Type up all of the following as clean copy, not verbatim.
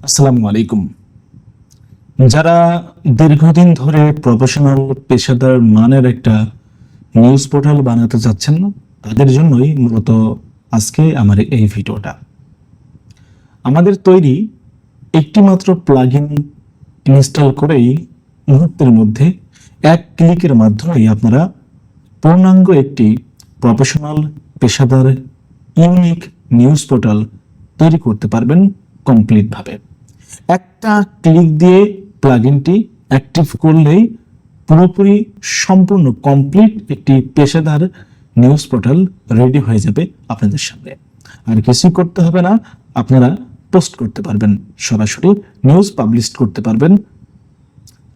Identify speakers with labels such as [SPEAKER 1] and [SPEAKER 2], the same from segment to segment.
[SPEAKER 1] আসসালামু আলাইকুম। যারা দীর্ঘদিন ধরে প্রফেশনাল পেশাদার মানের একটা নিউজ পোর্টাল বানাতে চাচ্ছেন না, তাদের জন্যই মূলত আজকে আমার এই ভিডিওটা। আমাদের তৈরি একটি মাত্র প্লাগইন ইনস্টল করেই মুহূর্তের মধ্যে এক ক্লিকের মাধ্যমেই আপনারা পূর্ণাঙ্গ একটি প্রফেশনাল পেশাদার ইউনিক নিউজ পোর্টাল তৈরি করতে পারবেন কমপ্লিটভাবে। একটা ক্লিক দিয়ে প্লাগইনটি অ্যাক্টিভ করলেই পুরোপুরি সম্পূর্ণ কমপ্লিট একটি পেশাদার নিউজ পোর্টাল রেডি হয়ে যাবে আপনাদের সামনে। আর কিছুই করতে হবে না, আপনারা পোস্ট করতে পারবেন, সরাসরি নিউজ পাবলিশ করতে পারবেন।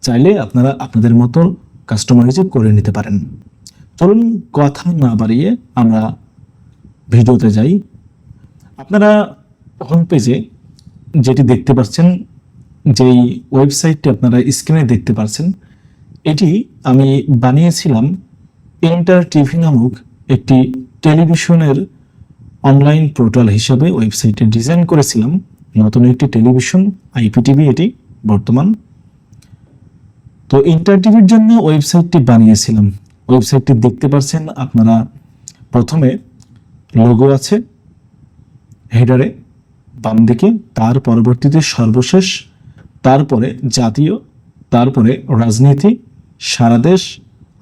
[SPEAKER 1] চাইলে আপনারা আপনাদের মতো কাস্টমাইজ করে নিতে পারেন। চলুন কথা না বাড়িয়ে আমরা ভিডিওতে যাই। আপনারা হোম পেজে যেটি দেখতে পাচ্ছেন, যেই ওয়েবসাইটটি আপনারা স্ক্রিনে দেখতে পাচ্ছেন, এটি আমি বানিয়েছিলাম এন্টার টিভি নামক একটি টেলিভিশনের অনলাইন পোর্টাল হিসেবে। ওয়েবসাইটে ডিজাইন করেছিলাম নতুন একটি টেলিভিশন আইপিটিভি, এটি বর্তমান। তো এন্টার টিভির জন্য ওয়েবসাইটটি বানিয়েছিলাম। ওয়েবসাইটটি দেখতে পাচ্ছেন আপনারা, প্রথমে লোগো আছে হেডারে বাম দিকে, তার পরবর্তীতে সর্বশেষ, তারপরে জাতীয়, তারপরে রাজনীতি, সারা দেশ,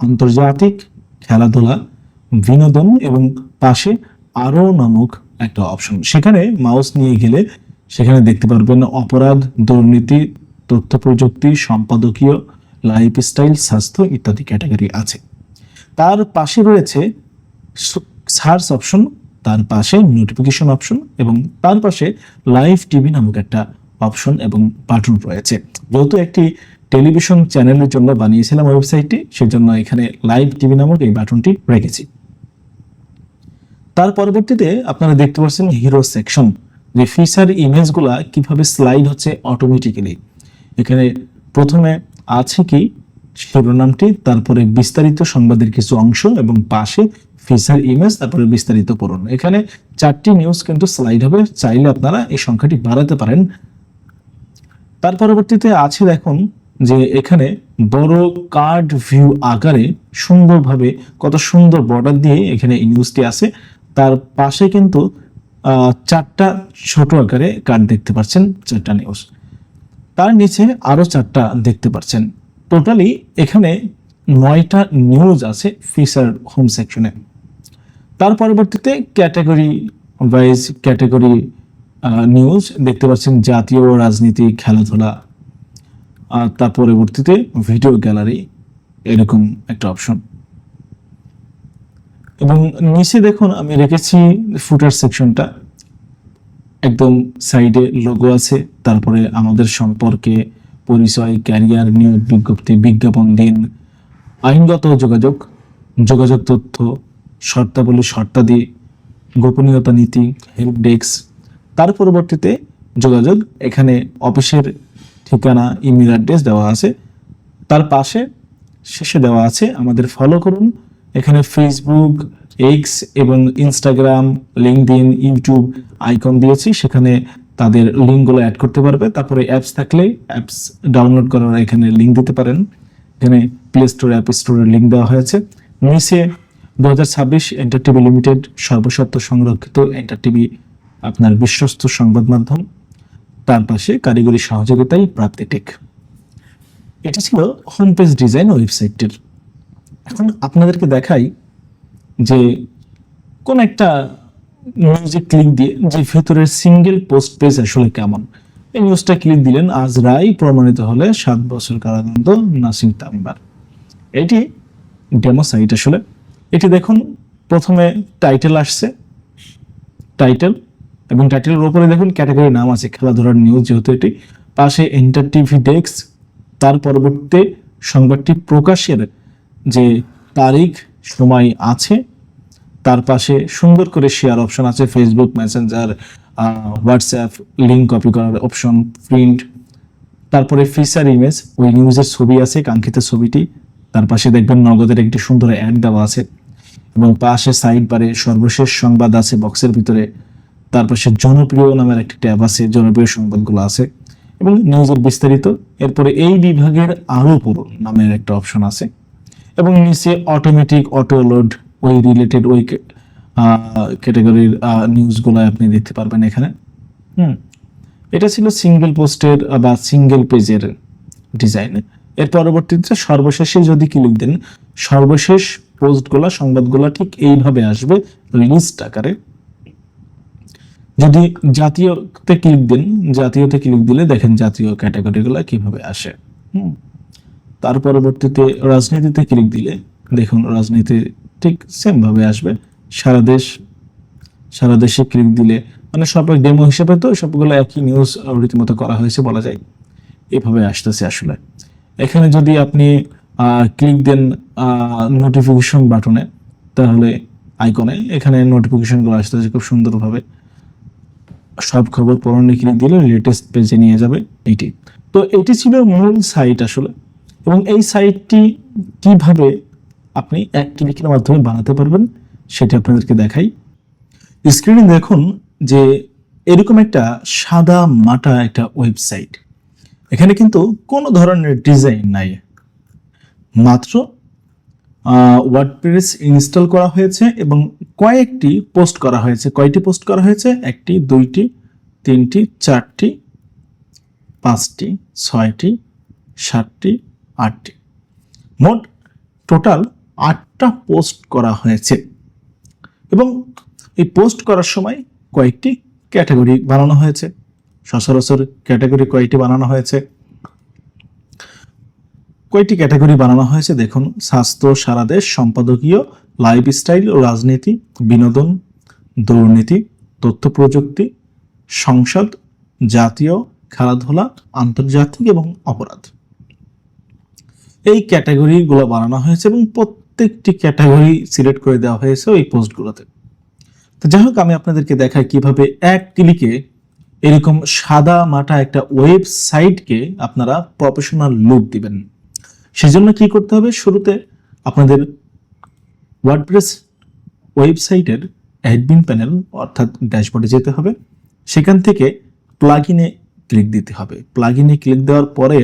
[SPEAKER 1] আন্তর্জাতিক, খেলাধুলা, বিনোদন এবং পাশে আরও নামক একটা অপশন। সেখানে মাউস নিয়ে গেলে সেখানে দেখতে পারবেন অপরাধ, দুর্নীতি, তথ্য প্রযুক্তি, সম্পাদকীয়, লাইফস্টাইল, স্বাস্থ্য ইত্যাদি ক্যাটাগরি আছে। তার পাশে রয়েছে সার্চ অপশন, তার পাশে নোটিফিকেশন অপশন এবং তার পাশে লাইভ টিভি নামক একটা অপশন এবং বাটন রয়েছে। যেহেতু একটি টেলিভিশন চ্যানেলের জন্য বানিয়েছিলাম ওয়েবসাইটটি, সেজন্য এখানে লাইভ টিভি নামক এই বাটনটি রেখেছি। তার পরবর্তীতে আপনারা দেখতে পাচ্ছেন হিরো সেকশন, যে ফিচার ইমেজগুলা কিভাবে স্লাইড হচ্ছে অটোমেটিক্যালি। এখানে প্রথমে আছে কি শিরোনামটি, তারপরে বিস্তারিত সংবাদের কিছু অংশ এবং পাশে ফিচার ইমেজ, তারপরে বিস্তারিত পড়ুন। এখানে 4টি নিউজ কিন্তু স্লাইড হবে, চাইলে আপনারা এই সংখ্যাটি বাড়াতে পারেন। তার পরবর্তীতে আছে দেখুন যে এখানে বড় কার্ড ভিউ আকারে সুন্দরভাবে, কত সুন্দর বর্ডার দিয়ে এখানে এই নিউজটি আছে। তার পাশে কিন্তু 4টা ছোট আকারে কার্ড দেখতে পাচ্ছেন, 4টা নিউজ। তার নিচে আরো 4টা দেখতে পাচ্ছেন। টোটালি এখানে 9টা নিউজ আছে ফিচার হোম সেকশনে। তার পরবর্তীতে ক্যাটাগরি ওয়াইজ ক্যাটাগরি নিউজ দেখতে পাচ্ছেন, জাতীয়, রাজনীতি, খেলাধুলা। তার পরবর্তীতে ভিডিও গ্যালারি, এরকম একটা অপশন। এবং নিচে দেখুন আমি রেখেছি ফুটার সেকশনটা, একদম সাইডে লোগো আছে, তারপরে আমাদের সম্পর্কে, পরিচয়, ক্যারিয়ার, নিয়োগ বিজ্ঞপ্তি, বিজ্ঞাপন দিন, আইনগত যোগাযোগ, যোগাযোগ তথ্য, শর্তাবলী, শর্তাদি, গোপনীয়তা নীতি, হেল্প ডেস্ক। তার পরবর্তীতে যোগাযোগ, এখানে অফিসের ঠিকানা, ইমেল অ্যাড্রেস দেওয়া আছে। তার পাশে শেষে দেওয়া আছে আমাদের ফলো করুন। এখানে ফেসবুক, এক্স এবং ইনস্টাগ্রাম, লিঙ্কডইন, ইউটিউব আইকন দিয়েছি, সেখানে তাদের লিঙ্কগুলো অ্যাড করতে পারবে। তারপরে অ্যাপস থাকলে অ্যাপস ডাউনলোড করার এখানে লিঙ্ক দিতে পারেন। এখানে প্লে স্টোর, অ্যাপ স্টোরের লিঙ্ক দেওয়া হয়েছে। নিচে 2026 এন্টার টিভি লিমিটেড সর্বস্বত্ব সংরক্ষিত এন্টার টিভি আপনার বিশ্বস্ত সংবাদ মাধ্যম, তার পাশে কারিগরি সহযোগিতায় প্রাপ্তিটেক। এটা ছিল হোম পেজ ডিজাইন ওয়েবসাইটটির। এখন আপনাদেরকে দেখাই যে কোন একটা নিউজে ক্লিক দিয়ে যে ভেতরের সিঙ্গেল পোস্ট পেজ আসলে কেমন। এই নিউজটা ক্লিক দিলেন, আজ রায় প্রমাণিত হলে 7 বছর কারাদণ্ড নাসির তামিমার। এটি ডেমো সাইট আসলে। এটি দেখুন, প্রথমে টাইটেল আসছে, টাইটেল, এবং টাইটেলের উপরে দেখুন ক্যাটাগরি নাম আছে খেলাধুলার নিউজ, যেহেতু এটি। পাশে এন্টার টিভি ডেস্ক, তার পরবর্তীতে সংবাদটি প্রকাশের যে তারিখ, সময় আছে। তার পাশে সুন্দর করে শেয়ার অপশন আছে, Facebook, Messenger, WhatsApp, link copy করার অপশন, প্রিন্ট। তারপরে ফিচার ইমেজ, ওই নিউজের ছবি আছে, কাঙ্ক্ষিত ছবিটি। তার পাশে দেখবেন নগদের একটি সুন্দর অ্যাড দেওয়া আছে এবং পাশে সাইড বারে সর্বশেষ সংবাদ আছে বক্সের ভিতরে। তার পাশে জনপ্রিয় নামের একটি ট্যাব আছে, জনপ্রিয় সংবাদগুলো আছে। এবং নিউজের বিস্তারিত। এরপরে এই বিভাগের আরো পড়ুন নামের একটা অপশন আছে এবং নিচে অটোমেটিক অটো লোড ওই রিলেটেড ওই ক্যাটাগরির নিউজগুলো আপনি দেখতে পারবেন এখানে। এটা ছিল সিঙ্গেল পোস্টের বা সিঙ্গেল পেজের ডিজাইন। এর পরবর্তীতে সর্বশেষে যদি ক্লিক দেন, সর্বশেষ পোস্টগুলো সংবাদগুলো ঠিক এইভাবে আসবে লিস্ট আকারে। যদি জাতীয়তে ক্লিক দেন, জাতীয়তে ক্লিক দিলে দেখেন জাতীয় ক্যাটাগরিগুলো কিভাবে আসে। তার পরবর্তীতে রাজনীতিতে ক্লিক দিলে দেখুন রাজনীতি ঠিক সেম ভাবে আসবে। সারা দেশে ক্লিক দিলে মানে সব ডেমো হিসেবে তো সবগুলো একই নিউজ রীতিমতো করা হয়েছে বলা যায়, এভাবে আসতেছে আসলে। এখানে যদি আপনি ক্লিক দেন নোটিফিকেশন বাটনে, তাহলে আইকনে এখানে নোটিফিকেশনগুলো আসতেছে খুব সুন্দরভাবে। সব খবর পড়নে ক্লিক দিলে লেটেস্ট পেজে নিয়ে যাবে এইটি। তো এটি ছিল মূল সাইট আসলে, এবং এই সাইটটি কিভাবে আপনি এক ক্লিকের মাধ্যমে বানাতে পারবেন সেটা আপনাদেরকে দেখাই। স্ক্রিনে দেখুন যে এরকম একটা সাদা মাটা একটা ওয়েবসাইট। এখানে কিন্তু কোনো ধরনের ডিজাইন নাই, মাত্র ওয়ার্ডপ্রেস ইনস্টল করা হয়েছে এবং কয়েকটি পোস্ট করা হয়েছে। কয়টি পোস্ট করা হয়েছে? 1টি, 2টি, 3টি, 4টি, 5টি, 6টি, 7টি, 8টি, মোট টোটাল 8টা পোস্ট করা হয়েছে। এবং এই পোস্ট করার সময় কয়েকটি ক্যাটাগরি বানানো হয়েছে। সচরাচর ক্যাটাগরি কয়টি বানানো হয়েছে? কয়টি ক্যাটাগরি বানানো হয়েছে দেখুন: স্বাস্থ্য, সারা দেশ, সম্পাদকীয়, লাইফস্টাইল, রাজনীতি, বিনোদন, দুর্নীতি, তথ্য প্রযুক্তি, সংসদ, জাতীয়, খেলাধুলা, আন্তর্জাতিক এবং অপরাধ। এই ক্যাটাগরিগুলো বানানো হয়েছে এবং প্রত্যেকটি ক্যাটাগরি সিলেক্ট করে দেওয়া হয়েছে ওই পোস্টগুলোতে। তো যাই হোক, আমি আপনাদেরকে দেখাই কিভাবে এক ক্লিকে এরকম সাদা মাটা একটা ওয়েবসাইটকে আপনারা প্রফেশনাল লুক দিবেন। সেজন্য কি করতে হবে? শুরুতে আপনাদের ওয়ার্ডপ্রেস ওয়েবসাইটের অ্যাডমিন প্যানেল অর্থাৎ ড্যাশবোর্ডে যেতে হবে। সেখান থেকে প্লাগইনে ক্লিক দিতে হবে। প্লাগইনে ক্লিক দেওয়ার পরে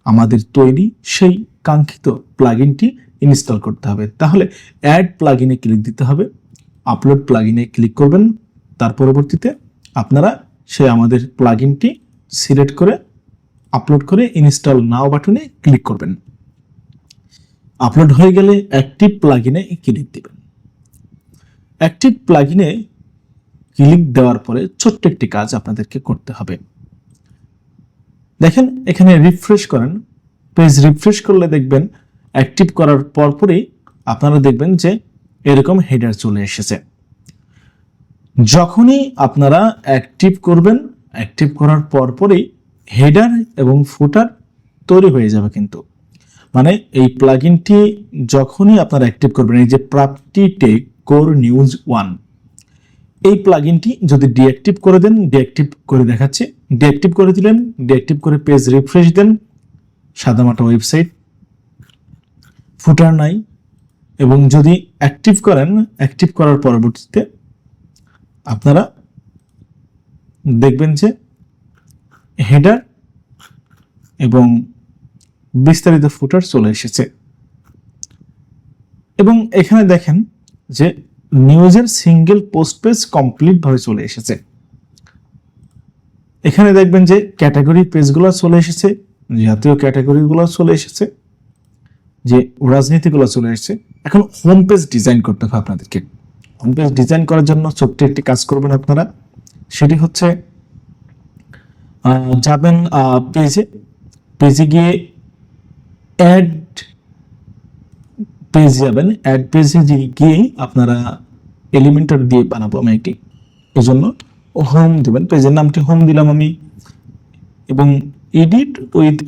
[SPEAKER 1] আমাদের তৈরি সেই কাঙ্ক্ষিত প্লাগইনটি ইনস্টল করতে হবে। তাহলে অ্যাড প্লাগইনে ক্লিক দিতে হবে, আপলোড প্লাগইনে ক্লিক করবেন। তার পরবর্তীতে আপনারা আমাদের প্লাগইনটি সিলেক্ট করে আপলোড করে ইনস্টল নাও বাটনে ক্লিক করবেন। আপলোড হয়ে গেলে অ্যাক্টিভ প্লাগইনে ক্লিক দিবেন। অ্যাক্টিভ প্লাগইনে ক্লিক দেওয়ার পরে ছোট্ট একটি কাজ আপনাদেরকে করতে হবে। দেখেন এখানে রিফ্রেশ করেন, পেজ রিফ্রেশ করলে দেখবেন অ্যাক্টিভ করার পরপরই আপনারা দেখবেন যে এরকম হেডার চলে এসেছে। যখনই আপনারা অ্যাক্টিভ করবেন, অ্যাক্টিভ করার পরপরই হেডার এবং ফুটার তৈরি হয়ে যাবে। কিন্তু মানে এই প্লাগইনটি যখনই আপনারা অ্যাক্টিভ করবেন, এই যে প্রাপ্তি টেক কোর নিউজ 1, এই প্লাগইনটি যদি ডিঅ্যাক্টিভ করে দেন, ডিঅ্যাক্টিভ করে দেখাচ্ছে, ডিঅ্যাক্টিভ করে দিলেন, ডিঅ্যাক্টিভ করে পেজ রিফ্রেশ দেন, সাদামাটা ওয়েবসাইট, ফুটার নাই। এবং যদি অ্যাক্টিভ করেন, অ্যাক্টিভ করার পরবর্তীতে আপনারা দেখবেন যে হেডার এবং বিস্তারিত ফুটার চলে এসেছে। এবং এখানে দেখেন যে নিউজের সিঙ্গেল পোস্ট পেজ কমপ্লিট ভাবে চলে এসেছে। এখানে দেখবেন যে ক্যাটাগরি পেজগুলো চলে এসেছে, জাতীয় ক্যাটাগরিগুলো চলে এসেছে, যে রাজনীতিগুলো চলে এসেছে। এখন হোম পেজ ডিজাইন করতে হবে আপনাদেরকে। হোম পেজ ডিজাইন করার জন্য ছোট্ট একটি কাজ করবেন আপনারা, সেটি হচ্ছে যাবেন পেজে গিয়ে অ্যাড পেজ যাবেন। অ্যাড পেজে গিয়ে আপনারা এলিমেন্টর দিয়ে বানাবো আমি একটি, এই জন্য হোম দেবেন। পেজের নামটি হোম দিলাম আমি, এবং এডিট উইথ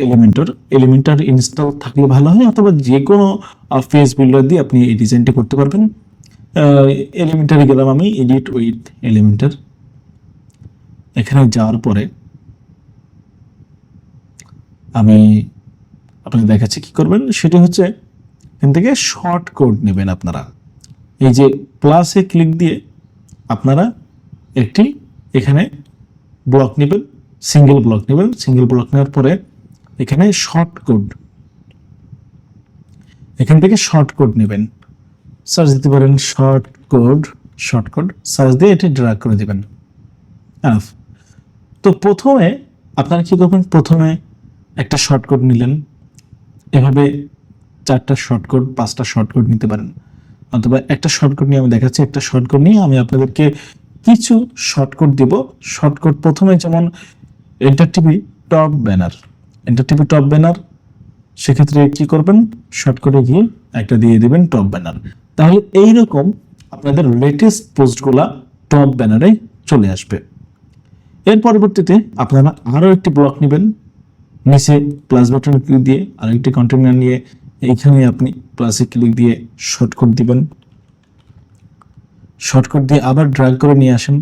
[SPEAKER 1] এলিমেন্টর ইনস্টল থাকলে ভালো হয়, অথবা যে কোনো পেজ বিল্ডার দিয়ে আপনি এই ডিজাইনটি করতে পারবেন। এলিমেন্টারে গেলাম আমি, এডিট উইথ এলিমেন্টর। এখানে যাওয়ার পরে আমি আপনাকে দেখাচ্ছি কি করবেন। সেটি হচ্ছে এখান থেকে শর্ট কোড নেবেন আপনারা। এই যে প্লাসে ক্লিক দিয়ে আপনারা একটি এখানে ব্লক নেবেন, সিঙ্গেল ব্লক নেবেন। সিঙ্গেল ব্লক নেওয়ার পরে এখানে শর্ট কোড, এখান থেকে শর্ট কোড নেবেন, সার্চ দিতে পারেন শর্ট কোড সার্চ দিয়ে এটি ড্র্যাগ করে দিবেন। তো প্রথমে আপনারা কি করবেন, প্রথমে একটা শর্টকাট নিলেন, এভাবে 4টা শর্টকাট 5টা শর্টকাট নিতে পারেন, অথবা একটা শর্টকাট নিয়ে আমি দেখাচ্ছি। একটা শর্টকাট নিয়ে আমি আপনাদেরকে কিছু শর্টকাট দিব। শর্টকাট প্রথমে যেমন এন্টার টিভি টপ ব্যানার, সেক্ষেত্রে কি করবেন, শর্টকাটে গিয়ে একটা দিয়ে দিবেন টপ ব্যানার। তাহলে এইরকম আপনাদের লেটেস্ট পোস্টগুলা টপ ব্যানারে চলে আসবে। এর পরবর্তীতে আপনারা আরো একটি ব্লক নেবেন, নিচে প্লাস বাটন ক্লিক দিয়ে আরেকটি কন্টেনার নিয়ে এইখানে আপনি প্লাসে ক্লিক দিয়ে শর্টকাট দিবেন। শর্টকাট দিয়ে আবার ড্র্যাগ করে নিয়ে আসেন।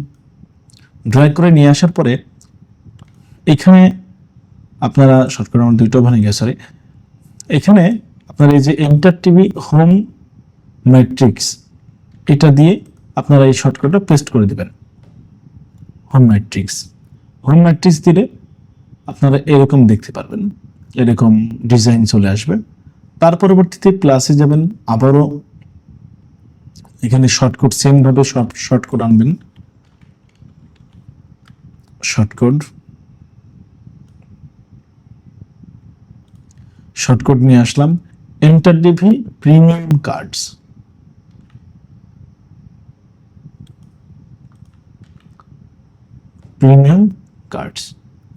[SPEAKER 1] ড্র্যাগ করে নিয়ে আসার পরে এখানে আপনারা শর্টকাট আমার দুইটা ভালো গেছে, সরি, এখানে আপনারা এই যে এন্টার টিভি হোম ম্যাট্রিক্স এটা দিয়ে আপনারা এই শর্টকাটটা পেস্ট করে দিবেন। হোম ম্যাট্রিক্স দিলে আপনারা এরকম দেখতে পারবেন, এরকম ডিজাইন চলে আসবে। তার পরবর্তীতে প্লাসে যাবেন, আবারও এখানে শর্টকাট সেম ভাবে শর্টকাট আনবেন। শর্টকাট নিয়ে আসলাম, এন্টার টিভি প্রিমিয়াম কার্ডস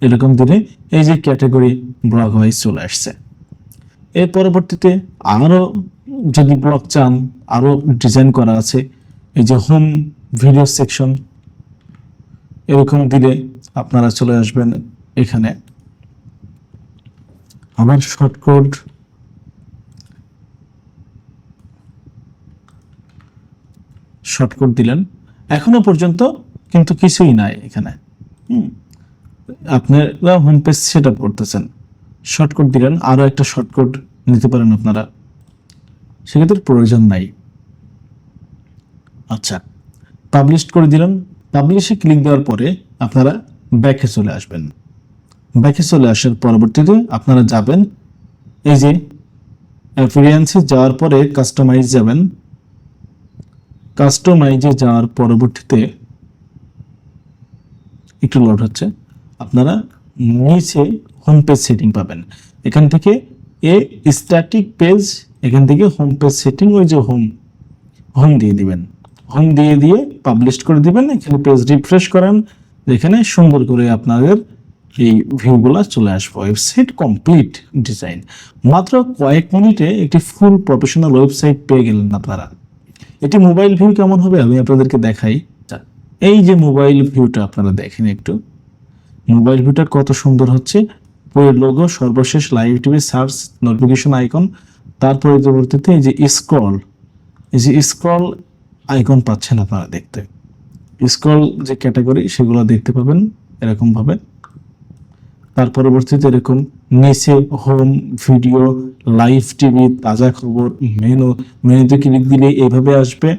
[SPEAKER 1] এরকম দিলে এই যে ক্যাটাগরি ব্লক ওয়াইজ চলে আসছে। এর পরবর্তীতে আরো যদি ব্লক চান, আরো ডিজাইন করা আছে, এই যে হোম ভিডিও সেকশন এরকম দিলে আপনারা চলে আসবেন এখানে। আমার শর্টকাট দিলেন, এখনো পর্যন্ত কিন্তু কিছুই নাই এখানে। আপনারা হোম পেজ সেট আপ করতেছেন, শর্টকাট দিলেন, আরো একটা শর্টকাট নিতে পারেন আপনারা, সেক্ষেত্রে প্রয়োজন নাই। আচ্ছা, পাবলিশ করে দিলাম। পাবলিশে ক্লিক দেওয়ার পরে আপনারা ব্যাকে চলে আসবেন। ব্যাকে চলে আসার পরবর্তীতে আপনারা যাবেন এই যে অ্যাপিয়ারেন্সে যাওয়ার পরে কাস্টমাইজ যাবেন। কাস্টমাইজে যাওয়ার পরবর্তীতে একটু লোড হচ্ছে, আপনারা নিচে হোম পেজ সেটিং পাবেন। এখান থেকে স্ট্যাটিক পেজ, এখান থেকে হোম পেজ সেটিং, ওই যে হোম দিয়ে দিবেন। হোম দিয়ে পাবলিশ করে দিবেন। এখানে পেজ রিফ্রেশ করেন, এখানে সুন্দর করে আপনাদের এই ভিউগুলা চলে আসবে। ওয়েবসাইট কমপ্লিট ডিজাইন, মাত্র কয়েক মিনিটে একটি ফুল প্রফেশনাল ওয়েবসাইট পেয়ে গেলেন আপনারা। এটি মোবাইল ভিউ কেমন হবে আমি আপনাদেরকে দেখাই। এই যে মোবাইল ভিউটা আপনারা দেখেন একটু, মোবাইল ভিউটা কত সুন্দর হচ্ছে। পুরো লোগো, সর্বশেষ live TV, search, notification icon, তারপরে পরবর্তীতে এই যে স্ক্রল আইকন পাচ্ছেন আপনারা দেখতে। স্ক্রল যে ক্যাটাগরি সেগুলো দেখতে পাবেন এরকম ভাবে। তার পরবর্তীতে এরকম নিচে হোম, ভিডিও, লাইভ টিভি, তাজা খবর, মেনুতে ক্লিক দিলে এইভাবে আসবে,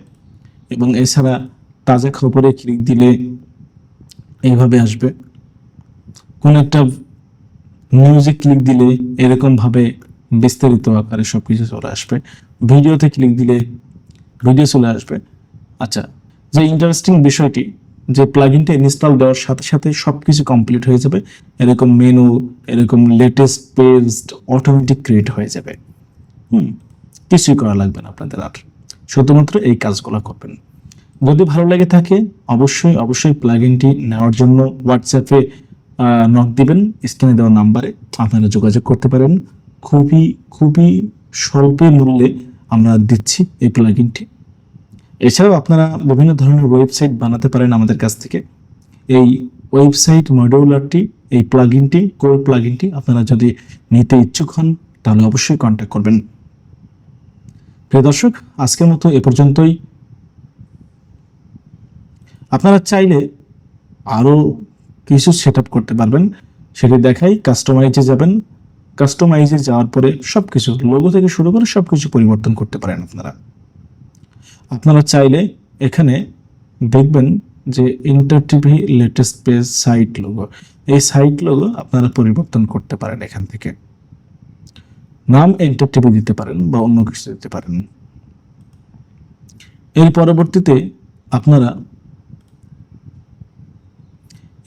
[SPEAKER 1] এবং এছাড়া তাজা খবরে ক্লিক দিলে এইভাবে আসবে। কোন একটা নিউজে ক্লিক দিলে এরকম ভাবে বিস্তারিত আকারে সবকিছু চলে আসবে। ভিডিওতে ক্লিক দিলে ভিডিও চলে আসবে। আচ্ছা, যে ইন্টারেস্টিং বিষয়টি, যে প্লাগইনটা ইনস্টল দেওয়ার সাথে সাথে সবকিছু কমপ্লিট হয়ে যাবে। এরকম মেনু, এরকম লেটেস্ট পেজ অটোমেটিক ক্রিয়েট হয়ে যাবে। কিছুই করা লাগবে না আপনাদের, আর শুধুমাত্র এই কাজগুলো করবেন। যদি ভালো লেগে থাকে অবশ্যই প্লাগইনটি নেওয়ার জন্য হোয়াটসঅ্যাপে নক দিবেন। স্ক্রিনে দেওয়া নাম্বারে আপনারা যোগাযোগ করতে পারেন। খুবই স্বল্প মূল্যে আমরা দিচ্ছি এই প্লাগইনটি। এছাড়াও আপনারা বিভিন্ন ধরনের ওয়েবসাইট বানাতে পারেন আমাদের কাছ থেকে। এই ওয়েবসাইট মডিউলারটি, এই প্লাগইনটি, কোর প্লাগইনটি আপনারা যদি নিতে ইচ্ছুক হন তাহলে অবশ্যই কন্ট্যাক্ট করবেন। প্রিয় দর্শক, আজকের মতো এ পর্যন্তই। আপনারা চাইলে আরো কিছু সেট আপ করতে পারবেন, সেটি দেখাই। কাস্টমাইজে যাবেন, কাস্টমাইজে যাওয়ার পরে সবকিছু লোগো থেকে শুরু করে সবকিছু পরিবর্তন করতে পারেন আপনারা চাইলে। এখানে দেখবেন যে inter TV latest page site logo, এই সাইট লোগো আপনারা পরিবর্তন করতে পারেন এখান থেকে। নাম ইন্টার টিভি দিতে পারেন বা অন্য কিছু দিতে পারেন। এর পরবর্তীতে আপনারা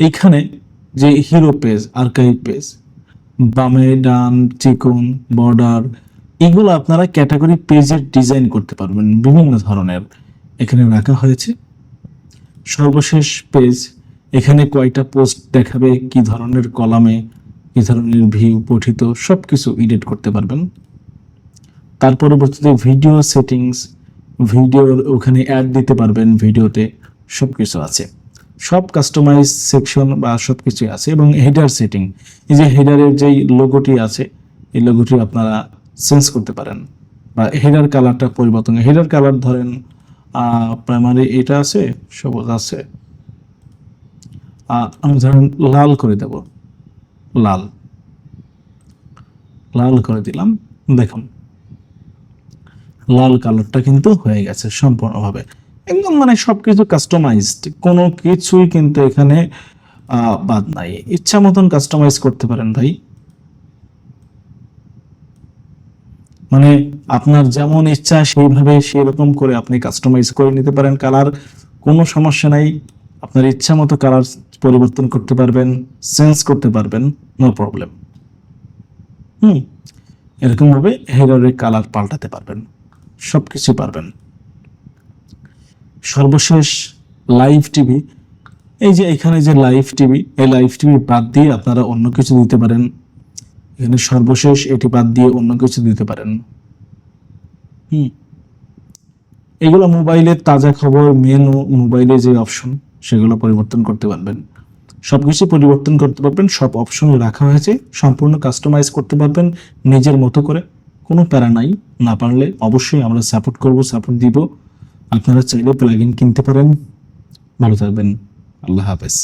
[SPEAKER 1] এইখানে যে হিরো পেজ, আর্কাইভ পেজ, বামে ডান চিকন বর্ডার, এগুলো আপনারা ক্যাটাগরি পেজের ডিজাইন করতে পারবেন বিভিন্ন ধরনের, এখানে রাখা হয়েছে। সর্বশেষ পেজ, এখানে কয়টা পোস্ট দেখাবে, কি ধরনের কলামে, কি ধরনের ভিউ পঠিত, সবকিছু এডিট করতে পারবেন। তার পরবর্তীতে ভিডিও সেটিংস, ভিডিওর ওখানে অ্যাড দিতে পারবেন, ভিডিওতে সবকিছু আছে, সব কাস্টমাইজ সেকশন বা সবকিছু আছে। এবং হেডার সেটিং, এই যে হেডারের যেই লোগোটি আছে, এই লোগোটি আপনারা চেঞ্জ করতে পারেন বা হেডার কালারটা পরিবর্তন। হেডার কালার ধরেন প্রাইমারি এটা আছে, সবুজ আছে, আমি ধরেন লাল করে দেব, লাল লাল করে দিলাম, দেখুন লাল কালারটা কিন্তু হয়ে গেছে সম্পূর্ণভাবে, একদম মানে সবকিছু কাস্টমাইজড, কোনো কিছুই কিন্তু এখানে বাদ নাই, ইচ্ছা মতন কাস্টমাইজ করতে পারেন ভাই। মানে আপনার যেমন ইচ্ছা সেইভাবে সেরকম করে আপনি কাস্টমাইজ করে নিতে পারেন কালার, কোনো সমস্যা নাই। আপনার ইচ্ছা মতো কালার পরিবর্তন করতে পারবেন, চেঞ্জ করতে পারবেন, নো প্রবলেম। এরকম ভাবে হেডারের কালার পাল্টাতে পারবেন, সবকিছু পারবেন। সর্বশেষ লাইভ টিভি, এই যে এখানে যে লাইভ টিভি, এই লাইভ টিভি বাদ দিয়ে আপনারা অন্য কিছু দিতে পারেন। এখানে সর্বশেষ এটি বাদ দিয়ে অন্য কিছু দিতে পারেন। এগুলো মোবাইলের তাজা খবর, মেনু, মোবাইলে যে অপশন সেগুলো পরিবর্তন করতে পারবেন, সবকিছু পরিবর্তন করতে পারবেন। সব অপশন রাখা হয়েছে, সম্পূর্ণ কাস্টমাইজ করতে পারবেন নিজের মতো করে, কোনো প্যারা নাই। না পারলে অবশ্যই আমরা সাপোর্ট করব, সাপোর্ট দিব। আপনারা চাইলে প্লাগইন কিনতে পারেন। ভালো থাকবেন, আল্লাহ হাফেজ।